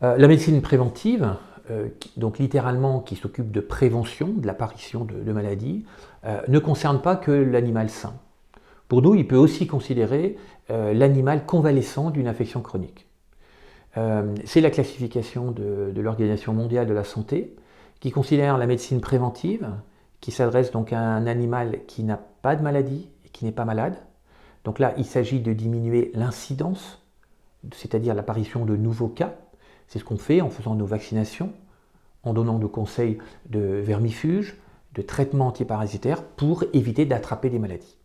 La médecine préventive, donc littéralement qui s'occupe de prévention de l'apparition de maladies, ne concerne pas que l'animal sain. Pour nous, il peut aussi considérer l'animal convalescent d'une infection chronique. C'est la classification de l'Organisation mondiale de la santé qui considère la médecine préventive, qui s'adresse donc à un animal qui n'a pas de maladie et qui n'est pas malade. Donc là, il s'agit de diminuer l'incidence, c'est-à-dire l'apparition de nouveaux cas. C'est ce qu'on fait en faisant nos vaccinations, en donnant nos conseils de vermifuges, de traitements antiparasitaires pour éviter d'attraper des maladies.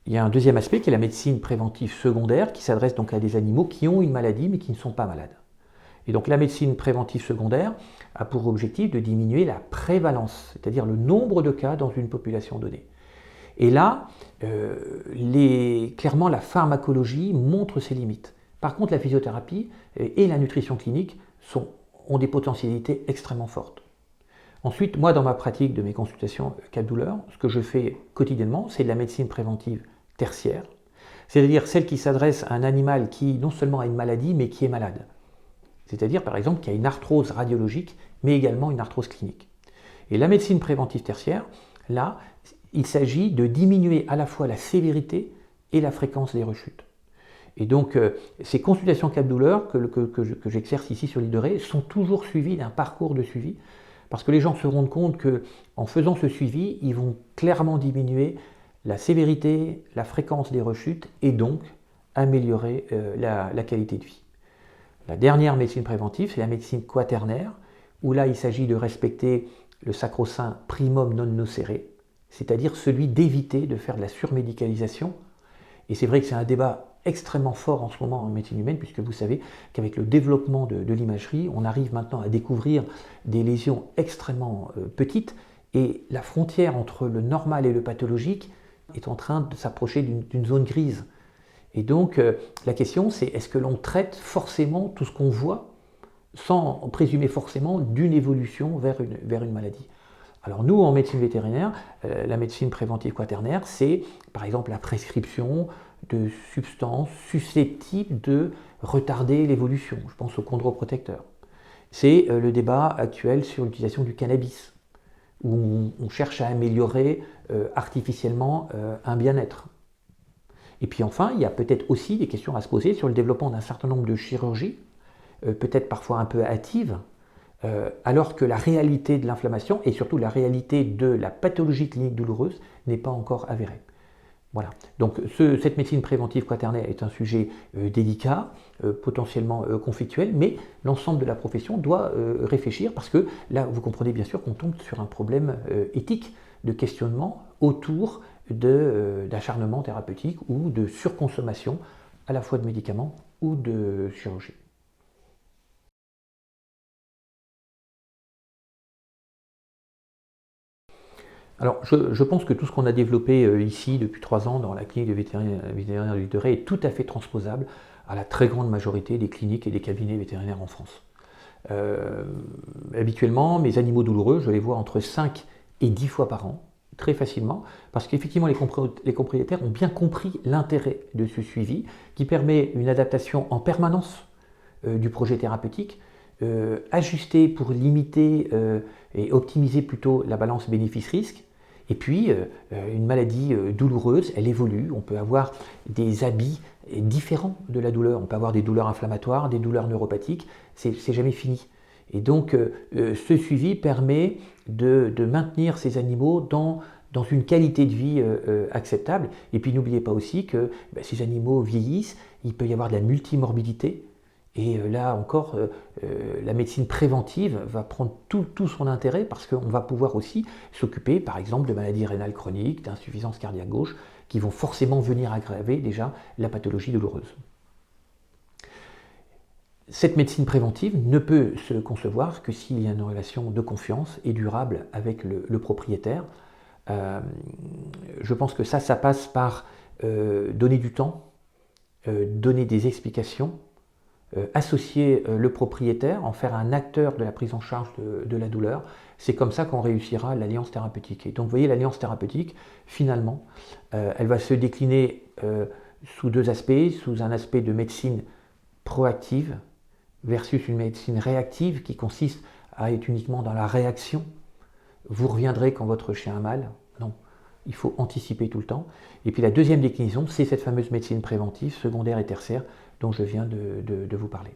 Il y a un deuxième aspect qui est la médecine préventive secondaire qui s'adresse donc à des animaux qui ont une maladie mais qui ne sont pas malades. Et donc la médecine préventive secondaire a pour objectif de diminuer la prévalence, c'est-à-dire le nombre de cas dans une population donnée. Et là, clairement la pharmacologie montre ses limites. Par contre, la physiothérapie et la nutrition clinique ont des potentialités extrêmement fortes. Ensuite, moi dans ma pratique de mes consultations cap-douleur, ce que je fais quotidiennement, c'est de la médecine préventive tertiaire, c'est-à-dire celle qui s'adresse à un animal qui non seulement a une maladie, mais qui est malade. C'est-à-dire par exemple qui a une arthrose radiologique, mais également une arthrose clinique. Et la médecine préventive tertiaire, là, il s'agit de diminuer à la fois la sévérité et la fréquence des rechutes. Et donc ces consultations cap-douleur que j'exerce ici sur l'île de Ré sont toujours suivies d'un parcours de suivi, parce que les gens se rendent compte qu'en faisant ce suivi, ils vont clairement diminuer la sévérité, la fréquence des rechutes et donc améliorer la qualité de vie. La dernière médecine préventive, c'est la médecine quaternaire, où là il s'agit de respecter le sacro-saint primum non nocere, c'est-à-dire celui d'éviter de faire de la surmédicalisation. Et c'est vrai que c'est un débat extrêmement fort en ce moment en médecine humaine, puisque vous savez qu'avec le développement de l'imagerie, on arrive maintenant à découvrir des lésions extrêmement petites, et la frontière entre le normal et le pathologique est en train de s'approcher d'une zone grise. Et donc la question c'est, est-ce que l'on traite forcément tout ce qu'on voit, sans présumer forcément d'une évolution vers une maladie? Alors nous, en médecine vétérinaire, la médecine préventive quaternaire, c'est par exemple la prescription de substances susceptibles de retarder l'évolution. Je pense aux chondroprotecteurs. C'est le débat actuel sur l'utilisation du cannabis, où on cherche à améliorer artificiellement un bien-être. Et puis enfin, il y a peut-être aussi des questions à se poser sur le développement d'un certain nombre de chirurgies, peut-être parfois un peu hâtives, alors que la réalité de l'inflammation et surtout la réalité de la pathologie clinique douloureuse n'est pas encore avérée. Voilà. Donc cette médecine préventive quaternaire est un sujet délicat, potentiellement conflictuel, mais l'ensemble de la profession doit réfléchir, parce que là, vous comprenez bien sûr qu'on tombe sur un problème éthique de questionnement autour d'acharnement thérapeutique ou de surconsommation à la fois de médicaments ou de chirurgie. Alors, je pense que tout ce qu'on a développé ici depuis 3 ans dans la clinique de vétérinaire de l'île de Ré est tout à fait transposable à la très grande majorité des cliniques et des cabinets vétérinaires en France. Habituellement, mes animaux douloureux, je les vois entre 5 et 10 fois par an, très facilement, parce qu'effectivement les propriétaires ont bien compris l'intérêt de ce suivi qui permet une adaptation en permanence du projet thérapeutique, ajusté pour limiter et optimiser plutôt la balance bénéfice-risque. Et puis, une maladie douloureuse, elle évolue. On peut avoir des habits différents de la douleur. On peut avoir des douleurs inflammatoires, des douleurs neuropathiques. C'est jamais fini. Et donc, ce suivi permet de maintenir ces animaux dans une qualité de vie acceptable. Et puis, n'oubliez pas aussi que ces animaux vieillissent. Il peut y avoir de la multimorbidité. Et là encore, la médecine préventive va prendre tout son intérêt, parce qu'on va pouvoir aussi s'occuper, par exemple, de maladies rénales chroniques, d'insuffisance cardiaque gauche, qui vont forcément venir aggraver déjà la pathologie douloureuse. Cette médecine préventive ne peut se concevoir que s'il y a une relation de confiance et durable avec le propriétaire. Je pense que ça passe par donner du temps, donner des explications, associer le propriétaire, en faire un acteur de la prise en charge de la douleur. C'est comme ça qu'on réussira l'alliance thérapeutique. Et donc vous voyez, l'alliance thérapeutique, finalement, elle va se décliner sous 2 aspects, sous un aspect de médecine proactive versus une médecine réactive qui consiste à être uniquement dans la réaction. Vous reviendrez quand votre chien a mal. Non, il faut anticiper tout le temps. Et puis la deuxième déclinaison, c'est cette fameuse médecine préventive, secondaire et tertiaire, dont je viens de vous parler.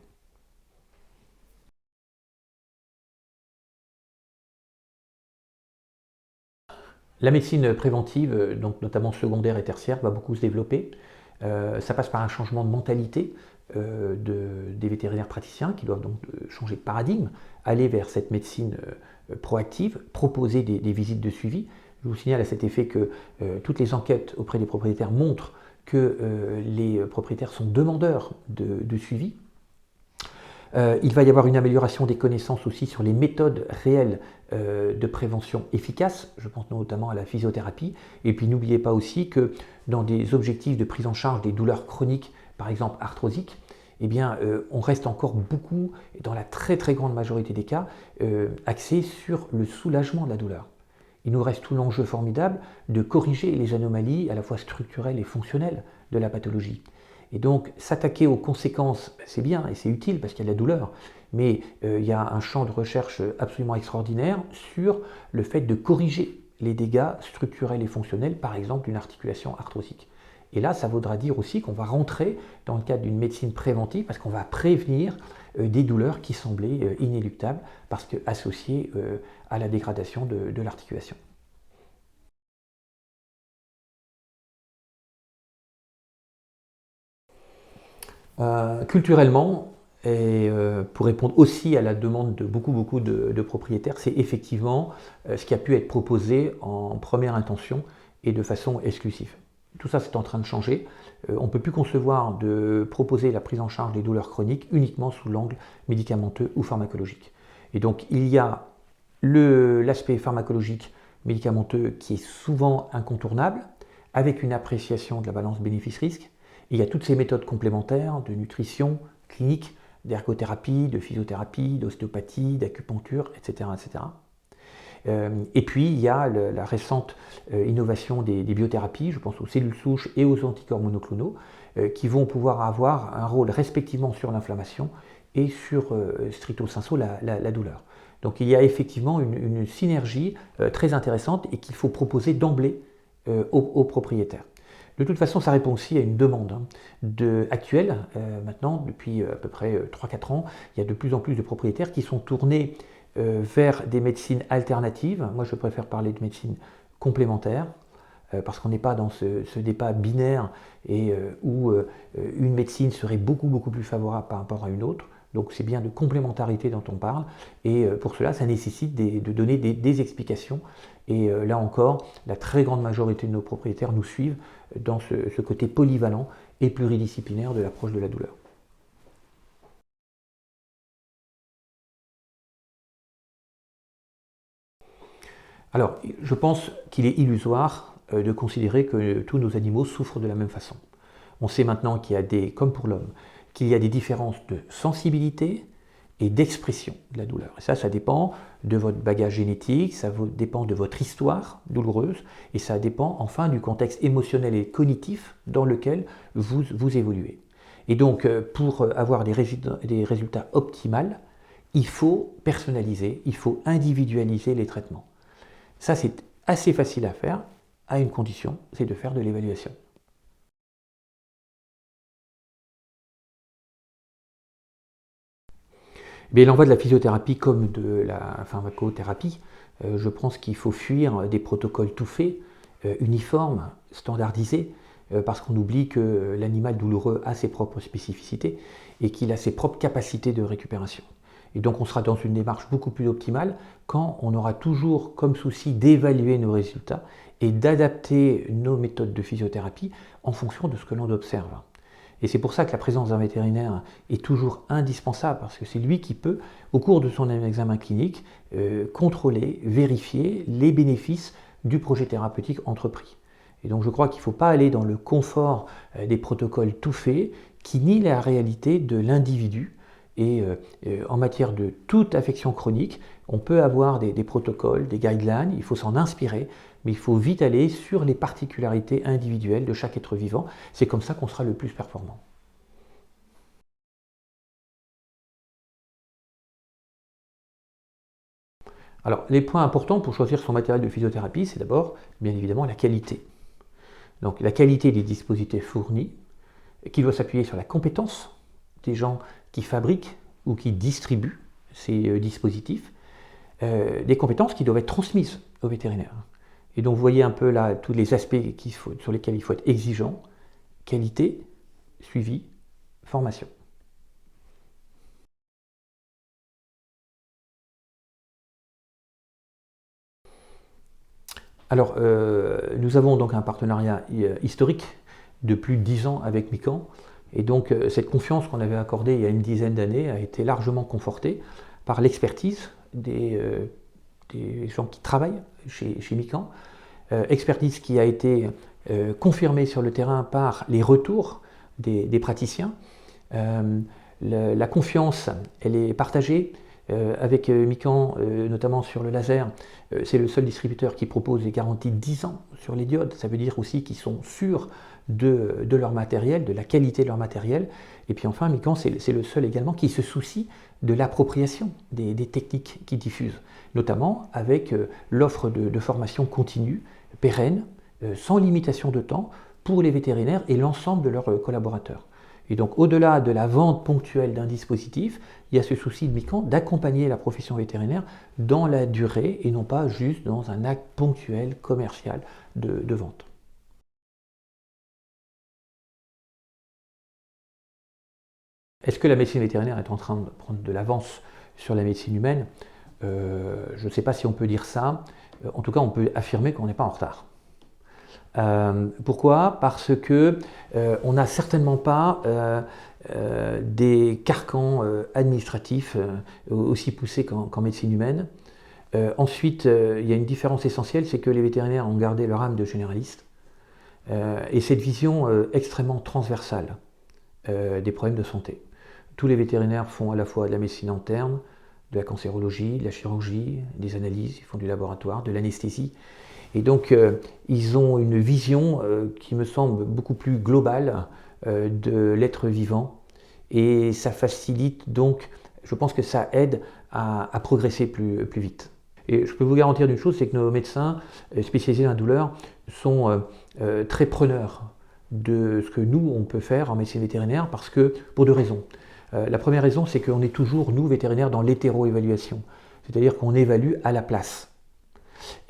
La médecine préventive, donc notamment secondaire et tertiaire, va beaucoup se développer. Ça passe par un changement de mentalité des vétérinaires praticiens qui doivent donc changer de paradigme, aller vers cette médecine proactive, proposer des visites de suivi. Je vous signale à cet effet que toutes les enquêtes auprès des propriétaires montrent que les propriétaires sont demandeurs de suivi. Il va y avoir une amélioration des connaissances aussi sur les méthodes réelles de prévention efficaces, je pense notamment à la physiothérapie. Et puis n'oubliez pas aussi que dans des objectifs de prise en charge des douleurs chroniques, par exemple arthrosiques, eh bien, on reste encore beaucoup, dans la très très grande majorité des cas, axé sur le soulagement de la douleur. Il nous reste tout l'enjeu formidable de corriger les anomalies à la fois structurelles et fonctionnelles de la pathologie. Et donc, s'attaquer aux conséquences, c'est bien et c'est utile parce qu'il y a de la douleur, mais il y a un champ de recherche absolument extraordinaire sur le fait de corriger les dégâts structurels et fonctionnels, par exemple d'une articulation arthrosique. Et là, ça voudra dire aussi qu'on va rentrer dans le cadre d'une médecine préventive parce qu'on va prévenir des douleurs qui semblaient inéluctables parce qu'associées à la dégradation de l'articulation. Culturellement, et pour répondre aussi à la demande de beaucoup de propriétaires, c'est effectivement ce qui a pu être proposé en première intention et de façon exclusive. Tout ça, c'est en train de changer. On ne peut plus concevoir de proposer la prise en charge des douleurs chroniques uniquement sous l'angle médicamenteux ou pharmacologique. Et donc, il y a l'aspect pharmacologique médicamenteux qui est souvent incontournable, avec une appréciation de la balance bénéfice-risque. Il y a toutes ces méthodes complémentaires de nutrition clinique, d'ergothérapie, de physiothérapie, d'ostéopathie, d'acupuncture, etc. etc. Et puis, il y a la récente innovation des biothérapies, je pense aux cellules souches et aux anticorps monoclonaux, qui vont pouvoir avoir un rôle respectivement sur l'inflammation et sur stricto sensu la douleur. Donc il y a effectivement une synergie très intéressante et qu'il faut proposer d'emblée aux propriétaires. De toute façon, ça répond aussi à une demande actuelle. Maintenant, depuis à peu près 3-4 ans, il y a de plus en plus de propriétaires qui sont tournés vers des médecines alternatives. Moi, je préfère parler de médecine complémentaire, parce qu'on n'est pas dans ce débat binaire et où une médecine serait beaucoup plus favorable par rapport à une autre. Donc c'est bien de complémentarité dont on parle, et pour cela, ça nécessite de donner des explications. Et là encore, la très grande majorité de nos propriétaires nous suivent dans ce côté polyvalent et pluridisciplinaire de l'approche de la douleur. Alors, je pense qu'il est illusoire de considérer que tous nos animaux souffrent de la même façon. On sait maintenant qu'il y a comme pour l'homme, qu'il y a des différences de sensibilité et d'expression de la douleur. Et ça dépend de votre bagage génétique, ça dépend de votre histoire douloureuse, et ça dépend enfin du contexte émotionnel et cognitif dans lequel vous évoluez. Et donc, pour avoir des résultats optimaux, il faut personnaliser, il faut individualiser les traitements. Ça, c'est assez facile à faire, à une condition, c'est de faire de l'évaluation. Mais il en va de la physiothérapie comme de la pharmacothérapie. Je pense qu'il faut fuir des protocoles tout faits, uniformes, standardisés, parce qu'on oublie que l'animal douloureux a ses propres spécificités et qu'il a ses propres capacités de récupération. Et donc on sera dans une démarche beaucoup plus optimale quand on aura toujours comme souci d'évaluer nos résultats et d'adapter nos méthodes de physiothérapie en fonction de ce que l'on observe. Et c'est pour ça que la présence d'un vétérinaire est toujours indispensable, parce que c'est lui qui peut, au cours de son examen clinique, contrôler, vérifier les bénéfices du projet thérapeutique entrepris. Et donc je crois qu'il ne faut pas aller dans le confort des protocoles tout faits qui nient la réalité de l'individu. Et en matière de toute affection chronique, on peut avoir des protocoles, des guidelines, il faut s'en inspirer, mais il faut vite aller sur les particularités individuelles de chaque être vivant. C'est comme ça qu'on sera le plus performant. Alors, les points importants pour choisir son matériel de physiothérapie, c'est d'abord, bien évidemment, la qualité. Donc, la qualité des dispositifs fournis, qui doit s'appuyer sur la compétence des gens qui fabriquent ou qui distribuent ces dispositifs, des compétences qui doivent être transmises aux vétérinaires. Et donc, vous voyez un peu là tous les aspects sur lesquels il faut être exigeant: qualité, suivi, formation. Alors, nous avons donc un partenariat historique de plus de 10 ans avec Mican. Et donc, cette confiance qu'on avait accordée il y a une dizaine d'années a été largement confortée par l'expertise des gens qui travaillent chez Mican. Expertise qui a été confirmée sur le terrain par les retours des praticiens. La confiance, elle est partagée avec Mican, notamment sur le laser. C'est le seul distributeur qui propose des garanties de 10 ans sur les diodes. Ça veut dire aussi qu'ils sont sûrs de leur matériel, de la qualité de leur matériel. Et puis enfin, Mican, c'est le seul également qui se soucie de l'appropriation des techniques qu'ils diffusent, notamment avec l'offre de formation continue, pérenne, sans limitation de temps, pour les vétérinaires et l'ensemble de leurs collaborateurs. Et donc, au-delà de la vente ponctuelle d'un dispositif, il y a ce souci de Mican d'accompagner la profession vétérinaire dans la durée et non pas juste dans un acte ponctuel commercial de vente. Est-ce que la médecine vétérinaire est en train de prendre de l'avance sur la médecine humaine? Je ne sais pas si on peut dire ça. En tout cas, on peut affirmer qu'on n'est pas en retard. Pourquoi? Parce que on n'a certainement pas des carcans administratifs aussi poussés qu'en médecine humaine. Ensuite, il y a une différence essentielle, c'est que les vétérinaires ont gardé leur âme de généraliste et cette vision extrêmement transversale des problèmes de santé. Tous les vétérinaires font à la fois de la médecine interne, de la cancérologie, de la chirurgie, des analyses, ils font du laboratoire, de l'anesthésie. Et donc, ils ont une vision qui me semble beaucoup plus globale de l'être vivant. Et ça facilite donc, je pense que ça aide à progresser plus vite. Et je peux vous garantir d'une chose, c'est que nos médecins spécialisés dans la douleur sont très preneurs de ce que nous, on peut faire en médecine vétérinaire, parce que, pour deux raisons. La première raison, c'est qu'on est toujours, nous, vétérinaires, dans l'hétéro-évaluation. C'est-à-dire qu'on évalue à la place.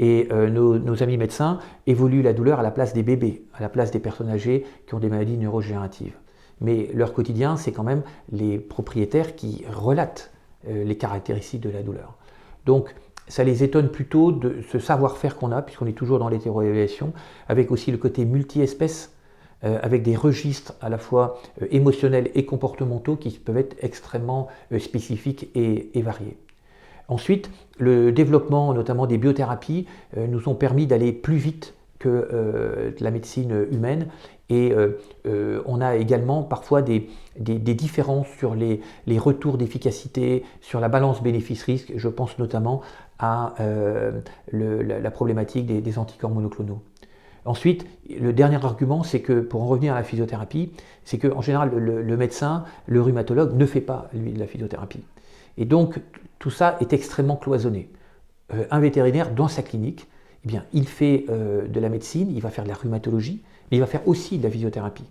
Et nos amis médecins évoluent la douleur à la place des bébés, à la place des personnes âgées qui ont des maladies neurodégénératives. Mais leur quotidien, c'est quand même les propriétaires qui relatent les caractéristiques de la douleur. Donc, ça les étonne plutôt de ce savoir-faire qu'on a, puisqu'on est toujours dans l'hétéroévaluation, avec aussi le côté multi-espèces, avec des registres à la fois émotionnels et comportementaux qui peuvent être extrêmement spécifiques et variés. Ensuite, le développement notamment des biothérapies nous ont permis d'aller plus vite que la médecine humaine et on a également parfois des différences sur les retours d'efficacité, sur la balance bénéfice-risque. Je pense notamment à la problématique des anticorps monoclonaux. Ensuite, le dernier argument, c'est que, pour en revenir à la physiothérapie, c'est qu'en général, le médecin, le rhumatologue, ne fait pas, lui, de la physiothérapie. Et donc, tout ça est extrêmement cloisonné. Un vétérinaire, dans sa clinique, eh bien, il fait de la médecine, il va faire de la rhumatologie, mais il va faire aussi de la physiothérapie.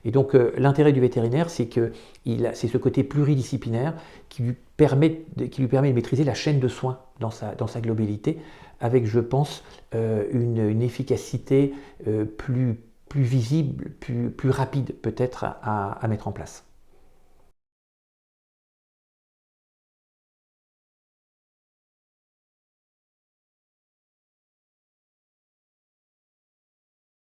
Et donc, l'intérêt du vétérinaire, c'est ce côté pluridisciplinaire qui lui permet de maîtriser la chaîne de soins dans sa globalité, avec, je pense, une efficacité plus visible, plus rapide peut-être à mettre en place.